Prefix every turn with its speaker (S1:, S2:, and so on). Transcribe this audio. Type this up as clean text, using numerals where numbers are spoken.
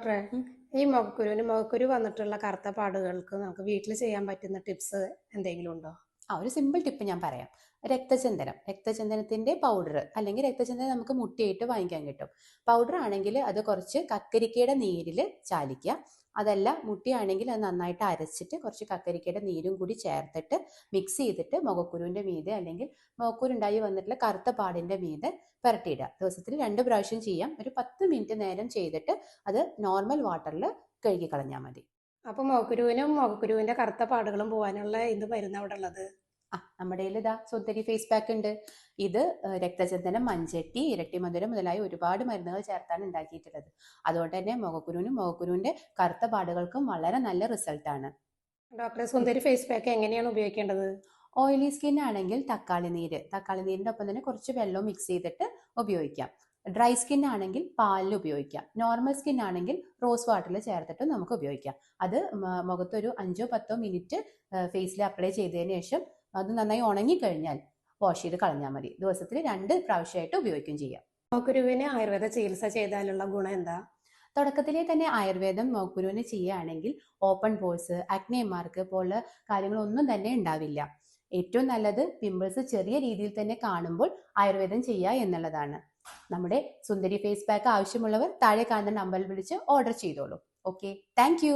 S1: ഡോക്ടറെ, ഈ മുഖക്കുരു വന്നിട്ടുള്ള കറുത്ത പാടുകൾക്ക് നമുക്ക് വീട്ടിൽ ചെയ്യാൻ പറ്റുന്ന ടിപ്സ് എന്തെങ്കിലും ഉണ്ടോ?
S2: ഒരു സിമ്പിൾ ടിപ്പ് ഞാൻ പറയാം. രക്തചന്ദനത്തിന്റെ പൗഡർ അല്ലെങ്കിൽ രക്തചന്ദനം നമുക്ക് മുട്ടിയിട്ട് വാങ്ങിക്കാൻ കിട്ടും. പൗഡർ ആണെങ്കിൽ അത് കുറച്ച് കക്കരിക്കയുടെ നീരിൽ ചാലിക്കുക. അതല്ല മുട്ടിയാണെങ്കിൽ അത് നന്നായിട്ട് അരച്ചിട്ട് കുറച്ച് കക്കരിക്കയുടെ നീരും കൂടി ചേർത്തിട്ട് മിക്സ് ചെയ്തിട്ട് മുഖക്കുരുവിന്റെ മീതെ അല്ലെങ്കിൽ മുഖക്കുരുണ്ടായി വന്നിട്ടുള്ള കറുത്ത പാടിന്റെ മീതെ പുരട്ടിയിടുക. ദിവസത്തിൽ 2 പ്രാവശ്യം ചെയ്യാം. ഒരു 10 മിനിറ്റ് നേരം ചെയ്തിട്ട് അത് നോർമൽ വാട്ടറിൽ കഴുകി കളഞ്ഞാൽ മതി.
S1: അപ്പൊ മുഖക്കുരുവിന്റെ കറുത്ത പാടുകളും പോകാനുള്ള എന്ത് മരുന്ന് അവിടെ ഉള്ളത്?
S2: നമ്മുടെ ഇതാ സുന്ദരി ഫേസ് പാക്ക് ഉണ്ട്. ഇത് രക്തചന്ദനം, മഞ്ചട്ടി, ഇരട്ടിമധുരം മുതലായ ഒരുപാട് മരുന്നുകൾ ചേർത്താണ് ഉണ്ടാക്കിയിട്ടുള്ളത്. അതുകൊണ്ട് തന്നെ മുഖക്കുരുവിന്റെ കറുത്ത പാടുകൾക്കും വളരെ നല്ല റിസൾട്ടാണ്.
S1: ഡോക്ടറെ, സുന്ദരി ഫേസ് പാക്ക് എങ്ങനെയാണ് ഉപയോഗിക്കേണ്ടത്?
S2: ഓയിലി സ്കിൻ ആണെങ്കിൽ തക്കാളി നീരിന്റെ ഒപ്പം തന്നെ കുറച്ച് വെള്ളം മിക്സ് ചെയ്തിട്ട് ഉപയോഗിക്കാം. ഡ്രൈ സ്കിൻ ആണെങ്കിൽ പാലിൽ ഉപയോഗിക്കാം. നോർമൽ സ്കിൻ ആണെങ്കിൽ റോസ് വാട്ടറിൽ ചേർത്തിട്ട് നമുക്ക് ഉപയോഗിക്കാം. അത് മുഖത്തൊരു 5-10 മിനിറ്റ് ഫേസിൽ അപ്ലൈ ചെയ്തതിന് ശേഷം അത് നന്നായി ഉണങ്ങിക്കഴിഞ്ഞാൽ വാഷ് ചെയ്ത് കളഞ്ഞാൽ മതി. ദിവസത്തിൽ 2 പ്രാവശ്യമായിട്ട് ഉപയോഗിക്കുകയും ചെയ്യാം.
S1: മുഖക്കുരുവിന് ആയുർവേദ ചികിത്സ ചെയ്താലുള്ള ഗുണം എന്താ?
S2: തുടക്കത്തിലെ തന്നെ ആയുർവേദം മുഖക്കുരുവിന് ചെയ്യുകയാണെങ്കിൽ ഓപ്പൺ പോഴ്സ്, അക്നെ മാർക്ക് പോലുള്ള കാര്യങ്ങളൊന്നും തന്നെ ഉണ്ടാവില്ല. ഏറ്റവും നല്ലത് പിമ്പിൾസ് ചെറിയ രീതിയിൽ തന്നെ കാണുമ്പോൾ ആയുർവേദം ചെയ്യുക എന്നുള്ളതാണ്. നമ്മുടെ സുന്ദരി ഫേസ് പാക്ക് ആവശ്യമുള്ളവർ താഴെ കാണുന്ന നമ്പറിൽ വിളിച്ച് ഓർഡർ ചെയ്തോളൂ. Okay, thank you.